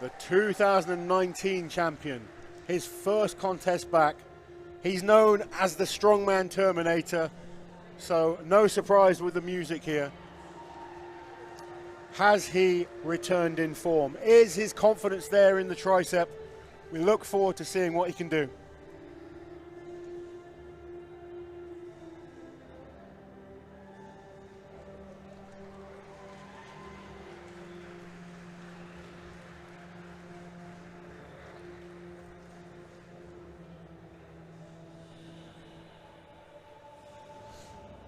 The 2019 champion, his first contest back. He's known as the Strongman Terminator, so no surprise with the music here. Has he returned in form? Is his confidence there in the tricep? We look forward to seeing what he can do.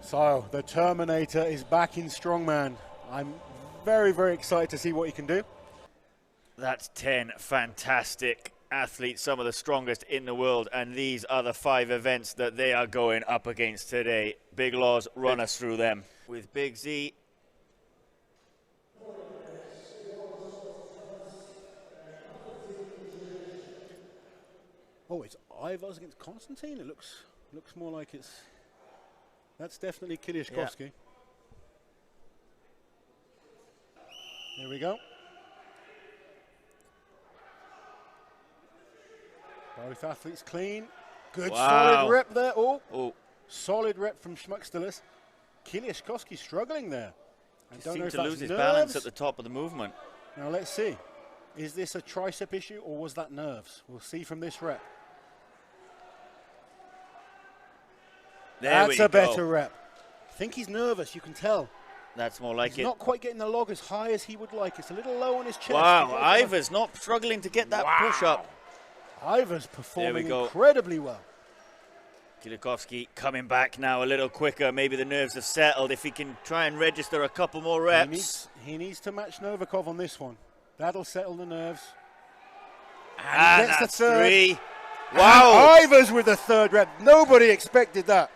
So the Terminator is back in Strongman. I'm very, very excited to see what he can do. That's 10 fantastic athletes, some of the strongest in the world, and these are the 5 events that they are going up against today. Big Laws, run us through them. With Big Z. Oh, it's Ivers against Constantine. It looks more like it's... That's definitely Kieliszkowski. Yeah. There we go. Both athletes clean. Good solid rep there. Oh. Solid rep from Schmuckstelis. Kieliszkowski struggling there. He seemed to lose his balance at the top of the movement. Now let's see. Is this a tricep issue or was that nerves? We'll see from this rep. That's a better rep. I think he's nervous, you can tell. That's more like it. He's not quite getting the log as high as he would like. It's a little low on his chest. Wow, Ivers not struggling to get that push up. Ivers performing incredibly well. Kieliszkowski coming back now a little quicker. Maybe the nerves have settled. If he can try and register a couple more reps. He needs to match Novikov on this one. That'll settle the nerves. And that's the third. 3. Wow. And Ivers with the 3rd rep. Nobody expected that.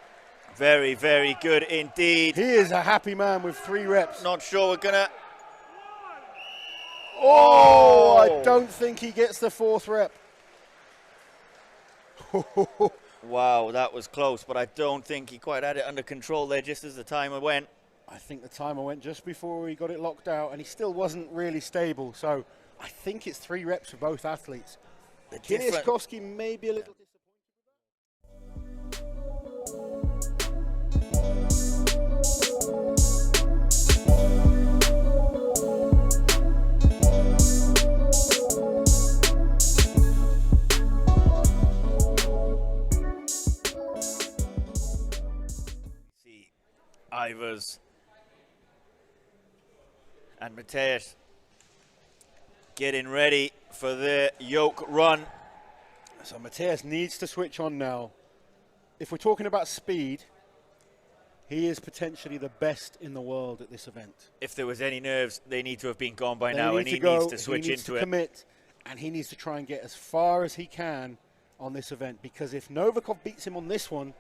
Very, very good indeed. He is a happy man with 3 reps. Not sure we're gonna... Oh, I don't think he gets the 4th rep. Wow, that was close, but I don't think he quite had it under control there just as the timer went. I think the timer went just before he got it locked out, and he still wasn't really stable. So I think it's 3 reps for both athletes. Kieliszkowski may be a little disappointed. See Ivers and Mateusz getting ready for the yoke run. So Mateusz needs to switch on now. If we're talking about speed, he is potentially the best in the world at this event. If there was any nerves, they need to have been gone by now, and he needs to switch into it. Commit, and he needs to try and get as far as he can on this event, because if Novikov beats him on this one,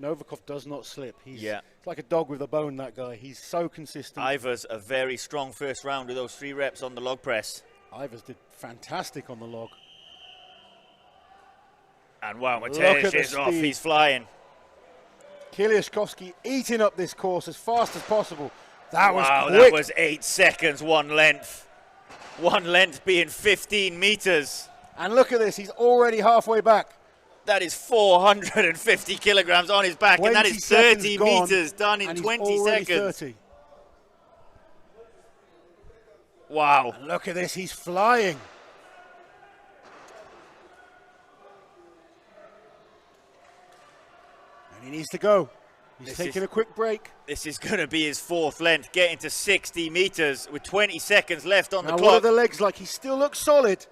Novikov does not slip. He's it's like a dog with a bone, that guy. He's so consistent. Ivers a very strong first round with those 3 reps on the log press. Ivers did fantastic on the log. And wow, Mateusz is off. He's flying. Kieliszkowski eating up this course as fast as possible. That was quick. That was 8 seconds, 1 length. 1 length being 15 meters. And look at this, he's already halfway back. That is 450 kilograms on his back, and that is 30 meters done in 20 seconds. 30. Wow. And look at this, he's flying. And he needs to go. He's taking a quick break. This is going to be his 4th length, getting to 60 meters with 20 seconds left on the clock. What are the legs like? He still looks solid.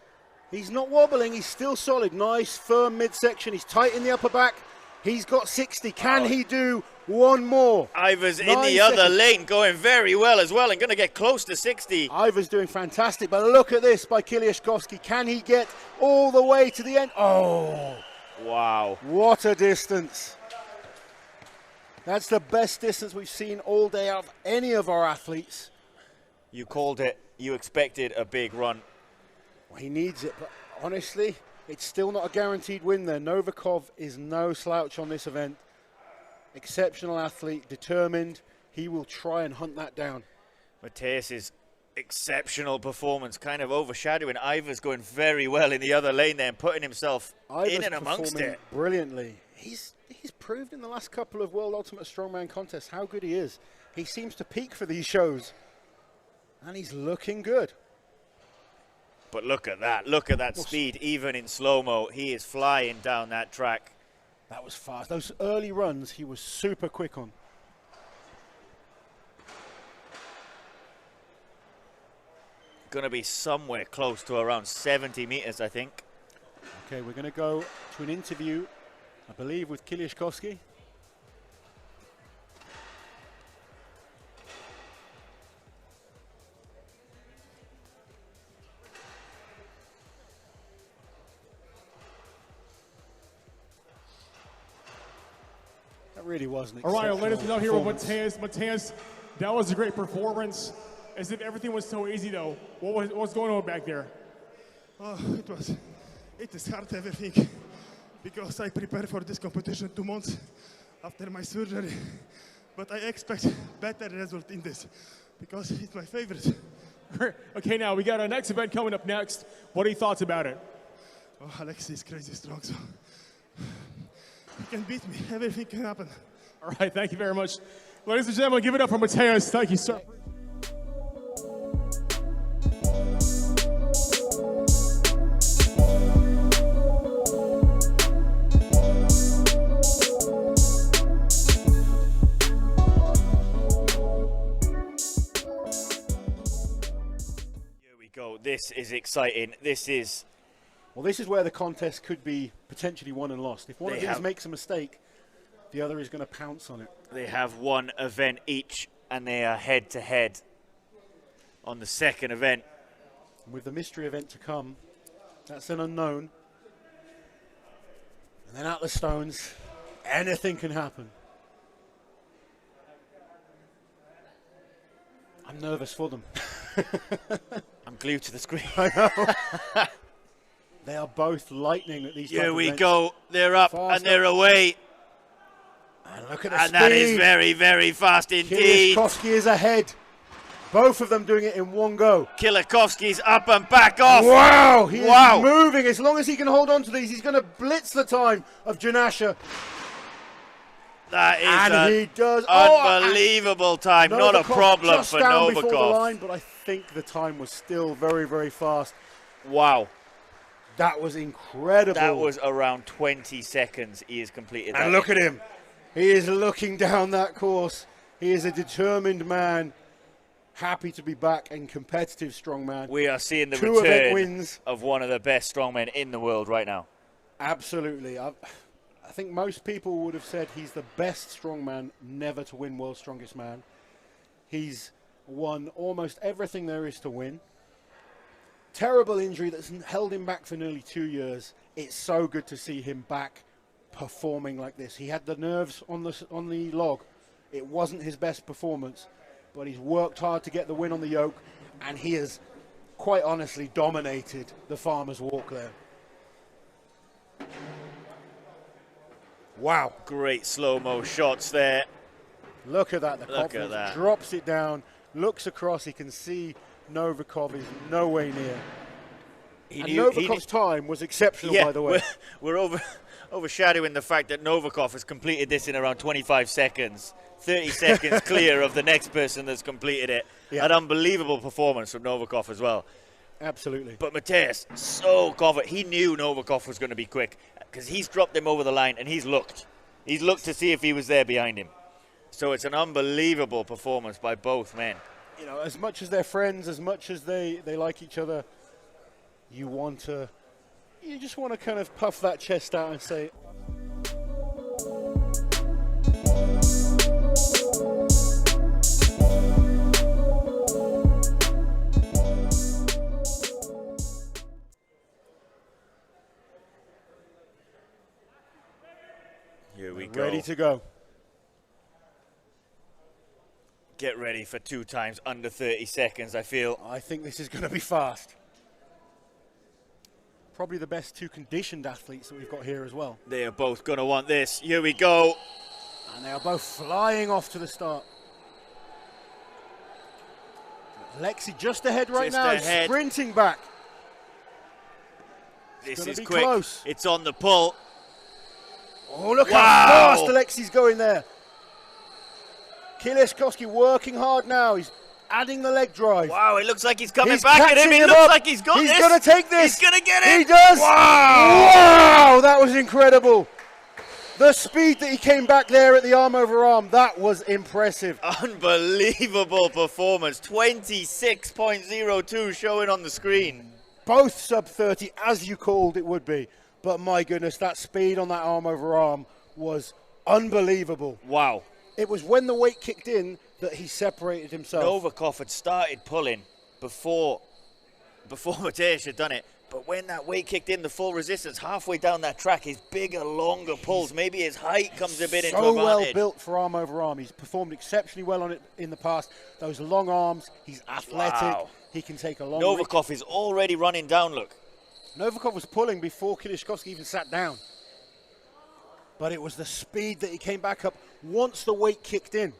He's not wobbling, he's still solid. Nice, firm midsection. He's tight in the upper back. He's got 60. Can he do one more? Ivers in the other lane going very well as well and going to get close to 60. Ivers doing fantastic, but look at this by Kieliszkowski. Can he get all the way to the end? Oh. Wow. What a distance. That's the best distance we've seen all day out of any of our athletes. You called it. You expected a big run. Well, he needs it, but honestly, it's still not a guaranteed win there. Novikov is no slouch on this event. Exceptional athlete, determined. He will try and hunt that down. Mateusz is Exceptional performance, kind of overshadowing. Ivor's going very well in the other lane there and putting himself in and amongst it. Brilliantly. He's proved in the last couple of World Ultimate Strongman contests how good he is. He seems to peak for these shows, and he's looking good. But look at that speed, even in slow-mo. He is flying down that track. That was fast. Those early runs, he was super quick on. Going to be somewhere close to around 70 meters, I think. Okay, we're going to go to an interview, I believe, with Kieliszkowski. That really wasn't. All right, ladies and gentlemen, here with Mateusz. Mateusz, that was a great performance. As if everything was so easy, though. What's going on back there? Oh, it is hard, everything, because I prepared for this competition 2 months after my surgery. But I expect better result in this, because it's my favorite. Okay, now we got our next event coming up next. What are your thoughts about it? Oh, Alexei is crazy strong, so he can beat me. Everything can happen. All right, thank you very much. Ladies and gentlemen, give it up for Mateusz. Thank you, sir. This is exciting. This is where the contest could be potentially won and lost. If one of these makes a mistake, the other is going to pounce on it. They have one event each, and they are head-to-head on the second event. With the mystery event to come, that's an unknown. And then at the stones, anything can happen. I'm nervous for them. I'm glued to the screen. I know. They are both lightning at these. Here we go. They're up and they're away. And look at the speed. That is very, very fast indeed. Kieliszkowski is ahead. Both of them doing it in one go. Kieliszkowski's up and back off. Wow, he is moving. As long as he can hold on to these, he's going to blitz the time of Janasha. That is he does. Unbelievable time. Not a problem for Novikov. Before the line, but I think the time was still very, very fast. Wow. That was incredible. That was around 20 seconds he has completed that. And look at him. He is looking down that course. He is a determined man. Happy to be back in competitive strongman. We are seeing the Two event return wins. Of one of the best strongmen in the world right now. Absolutely. I think most people would have said he's the best strongman never to win World's Strongest Man. He's won almost everything there is to win. Terrible injury that's held him back for nearly 2 years. It's so good to see him back performing like this. He had the nerves on the log. It wasn't his best performance, but he's worked hard to get the win on the yoke, and he has quite honestly dominated the Farmer's Walk there. Wow. Great slow-mo shots there. Look at that. The confidence drops it down, looks across. He can see Novikov is no way near. Novikov's time was exceptional, by the way. We're overshadowing the fact that Novikov has completed this in around 25 seconds. 30 seconds clear of the next person that's completed it. Yeah. An unbelievable performance from Novikov as well. Absolutely. But Mateusz, so confident. He knew Novikov was going to be quick because he's dropped him over the line and he's looked. He's looked to see if he was there behind him. So it's an unbelievable performance by both men. You know, as much as they're friends, as much as they like each other, you just want to kind of puff that chest out and say, here we go. Ready to go. Get ready for 2 times under 30 seconds, I feel. I think this is going to be fast. Probably the best 2 conditioned athletes that we've got here as well. They are both going to want this. Here we go. And they are both flying off to the start. Alexei just ahead right Just now, ahead. sprinting back. This gonna is be quick. close. It's on the pull. Oh, look Wow. how fast Alexei's going there. Kieliszkowski working hard now. He's adding the leg drive. Wow, it looks like he's coming He's back at him. catching It him looks up. like he's got this. He's going to take this. He's going to get it. He does. Wow. Wow, that was incredible. The speed that he came back there at the arm over arm, that was impressive. Unbelievable performance. 26.02 showing on the screen. Both sub 30, as you called it would be. But my goodness, that speed on that arm over arm was unbelievable. Wow. It was when the weight kicked in that he separated himself. Novikov had started pulling before Mateusz had done it. But when that weight kicked in, the full resistance, halfway down that track, his bigger, longer pulls, maybe his height comes a bit into advantage. So well built for arm over arm. He's performed exceptionally well on it in the past. Those long arms, he's athletic. Wow. He can take a long Novikov is already running down, look. Novikov was pulling before Kieliszkowski even sat down. But it was the speed that he came back up once the weight kicked in.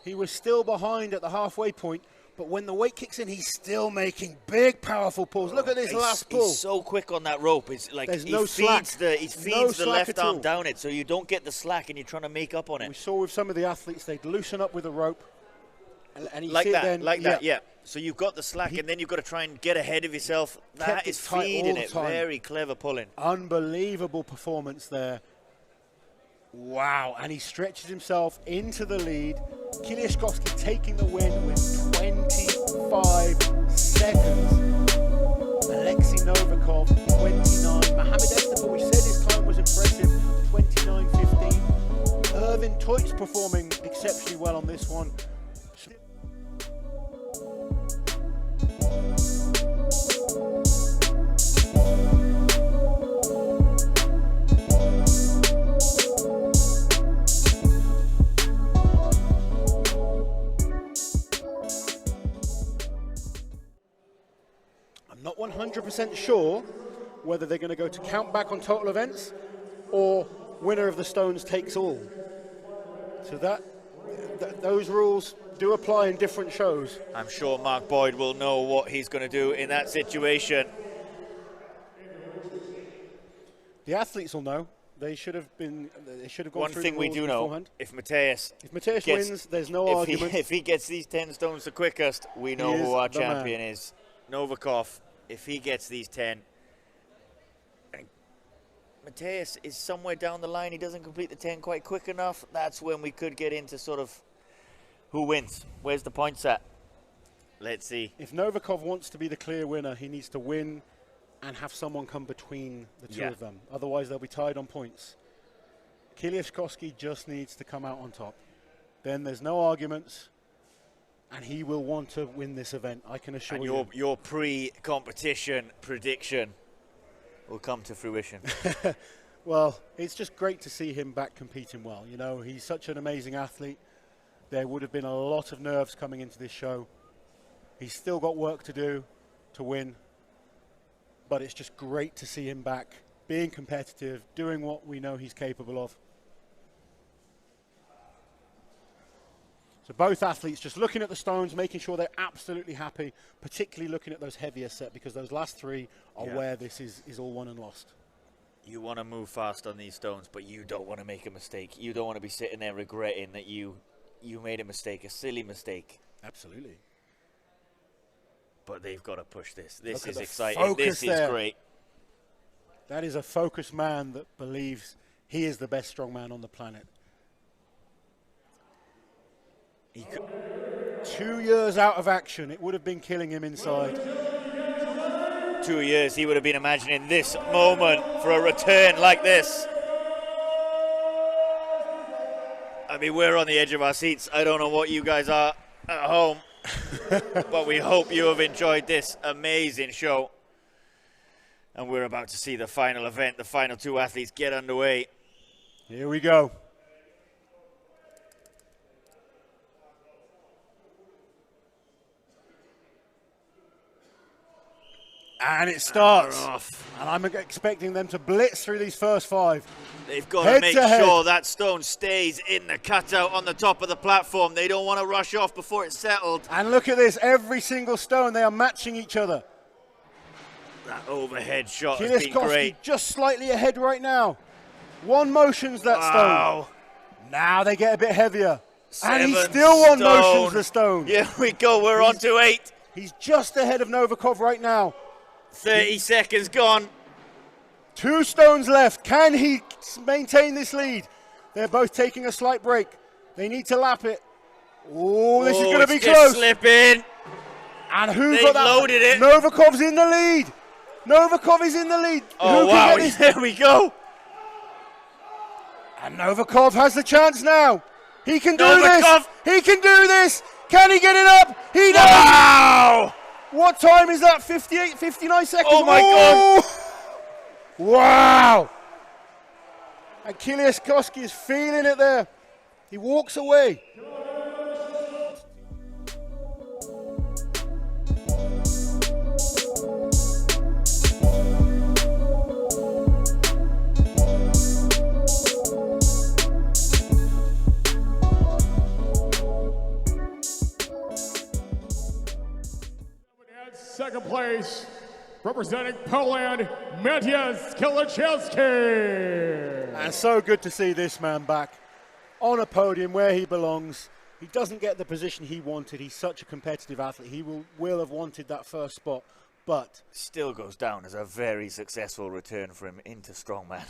He was still behind at the halfway point, but when the weight kicks in, he's still making big, powerful pulls. Look at this last pull. He's so quick on that rope. It's like There's he no feeds slack. the left arm down it, so you don't get the slack and you're trying to make up on it. We saw with some of the athletes, they'd loosen up with a rope. And you Like see it that, then, like that, yeah. So you've got the slack, and then you've got to try and get ahead of yourself. That Kept it is tight all feeding the it. time. Very clever pulling. Unbelievable performance there. Wow, and he stretches himself into the lead. Kieliszkowski taking the win with 25 seconds. Alexei Novikov, 29. Mohamed Estepa, we said his time was impressive, 29.15. Irvin Toit's performing exceptionally well on this one. I'm not 100% sure whether they're going to go to count back on total events or winner of the stones takes all. So those rules do apply in different shows. I'm sure Mark Boyd will know what he's going to do in that situation. The athletes will know. They should have been. They should have gone One through thing the we rules do beforehand. know, if Mateusz wins, there's no argument. If he gets these 10 stones the quickest, we know who our champion is. Novikov, if he gets these 10. Mateusz is somewhere down the line. He doesn't complete the 10 quite quick enough. That's when we could get into sort of who wins. Where's the points at? Let's see. If Novikov wants to be the clear winner, he needs to win and have someone come between the two of them. Otherwise, they'll be tied on points. Kieliszkowski just needs to come out on top. Then there's no arguments, and he will want to win this event, I can assure you. And your pre-competition prediction will come to fruition. Well, it's just great to see him back competing well. You know, he's such an amazing athlete. There would have been a lot of nerves coming into this show. He's still got work to do to win. But it's just great to see him back, being competitive, doing what we know he's capable of. So both athletes just looking at the stones, making sure they're absolutely happy, particularly looking at those heavier set, because those last three are where this is all won and lost. You want to move fast on these stones, but you don't want to make a mistake. You don't want to be sitting there regretting that you made a mistake, a silly mistake. Absolutely. But they've got to push this. This is exciting. This is great. That is a focused man that believes he is the best strongman on the planet. 2 years out of action, it would have been killing him inside. 2 years, he would have been imagining this moment for a return like this. I mean, we're on the edge of our seats. I don't know what you guys are at home. But we hope you have enjoyed this amazing show. And we're about to see the final event, the final two athletes get underway. Here we go. And it starts. And I'm expecting them to blitz through these first 5. They've got to make sure that stone stays in the cutout on the top of the platform. They don't want to rush off before it's settled. And look at this. Every single stone, they are matching each other. That overhead shot has been great. Just slightly ahead right now. One motions that stone. Now they get a bit heavier. And he still one motions the stone. Here we go. We're on to 8. He's just ahead of Novikov right now. 30 seconds gone. 2 stones left. Can he maintain this lead? They're both taking a slight break. They need to lap it. Oh, this is going to be close. Slipping. And who got that? Loaded it. Novikov's in the lead. Novikov is in the lead. Oh, wow. There we go. And Novikov has the chance now. He can do this. He can do this. Can he get it up? He does. Wow. What time is that? 58, 59 seconds. Oh, my God. Wow. And Kieliszkowski is feeling it there. He walks away. Second place, representing Poland, Mateusz Kieliszkowski. And so good to see this man back on a podium where he belongs. He doesn't get the position he wanted. He's such a competitive athlete. He will have wanted that first spot, but still goes down as a very successful return for him into Strongman.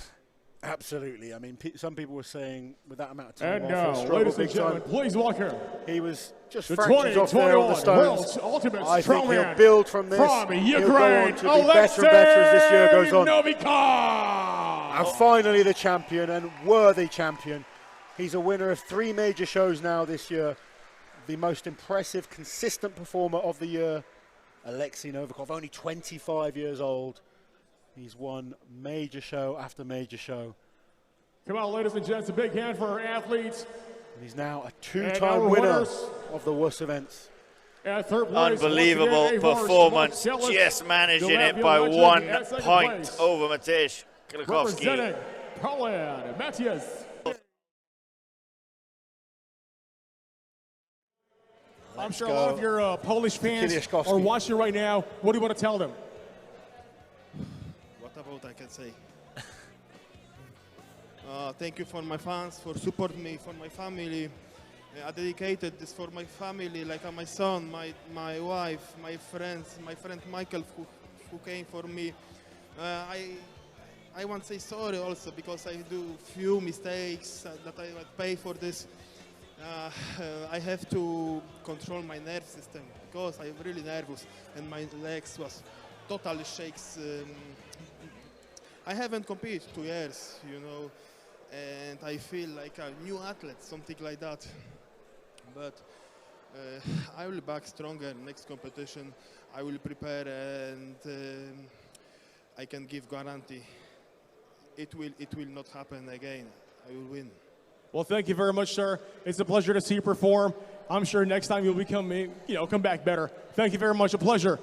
Absolutely. I mean, some people were saying with that amount of time and off, now, ladies and gentlemen, please welcome he was just the fractions off there on the stones. I think he'll build from this. From he'll go on to be better and better as this year goes on. Novikov. And finally the champion, and worthy champion. He's a winner of 3 major shows now this year. The most impressive, consistent performer of the year, Alexei Novikov, only 25 years old. He's won major show after major show. Come on, ladies and gents, a big hand for our athletes. And he's now a 2-time winner of the WUS events. At third place, unbelievable performance, just managing it by 1 point over Mateusz Kieliszkowski. Representing Poland, Mateusz. I'm sure a lot of your Polish fans are watching right now. What do you want to tell them? What about I can say? Thank you for my fans, for supporting me, for my family. I dedicated this for my family, like my son, my wife, my friend Michael, who came for me. I want to say sorry also because I do few mistakes that I pay for this. I have to control my nerve system because I'm really nervous and my legs was totally shakes. I haven't competed 2 years, you know, and I feel like a new athlete, something like that. But I will back stronger next competition. I will prepare and I can give guarantee. It will not happen again. I will win. Well, thank you very much, sir. It's a pleasure to see you perform. I'm sure next time you'll come back better. Thank you very much. A pleasure.